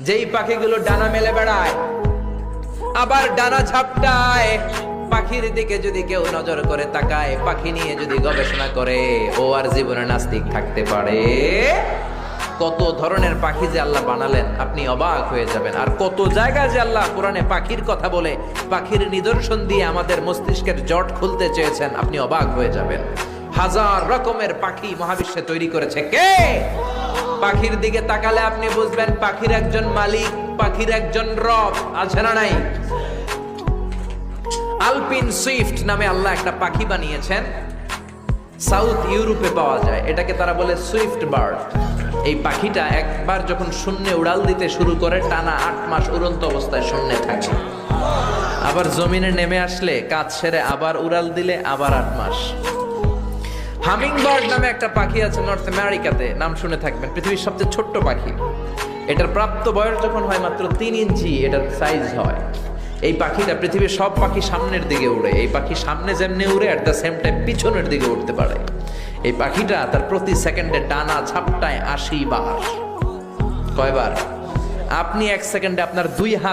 যেই পাখিগুলো ডানা মেলে বেড়ায় আবার ডানা ঝাপটায়, পাখির দিকে যদি কেউ নজর করে তাকায়, পাখি নিয়ে যদি গবেষণা করে, ও আর জীবনে নাস্তিক থাকতে পারে? কত ধরনের পাখি যে আল্লাহ বানালেন, আপনি অবাক হয়ে যাবেন। আর কত জায়গায় যে আল্লাহ কোরআনে পাখির কথা বলে, পাখির নিদর্শন দিয়ে আমাদের মস্তিষ্কের জট খুলতে চেয়েছেন, আপনি অবাক হয়ে যাবেন। হাজার রকমের পাখি মহাবিশ্বে তৈরি করেছে কে? পাখির দিকে তাকালে আপনি বুঝবেন পাখির একজন মালিক, পাখির একজন রব আছে না নাই? আলপিন সুইফট নামে আল্লাহ একটা পাখি বানিয়েছেন, সাউথ ইউরোপে পাওয়া যায়। এটাকে তারা বলে সুইফট বার্ড। এই পাখিটা একবার যখন শূন্যে উড়াল দিতে শুরু করে, টানা 8 মাস উড়ন্ত অবস্থায় শূন্যে থাকে। আবার জমিনে নেমে আসলে কাজ সেরে আবার উড়াল দিলে আবার 8 মাস। হামিং বার্ড নামে একটা পাখি আছে নর্থ আমেরিকাতে, নাম শুনে থাকবেন। পৃথিবীর সবচেয়ে ছোট্ট পাখি। এটার প্রাপ্ত বয়স যখন হয় মাত্র 3 ইঞ্চি এটার সাইজ হয়। এই পাখিটা পৃথিবীর সব পাখি সামনের দিকে উড়ে। এই পাখি সামনে যেমনি উড়ে, অ্যাট দ্য সেম টাইম পিছনের দিকে উঠতে পারে। এই পাখিটা তার প্রতি সেকেন্ডে ডানা ঝাপটায় 80 বার। কয়বার? আপনি 1 সেকেন্ডে আপনার 2 হাত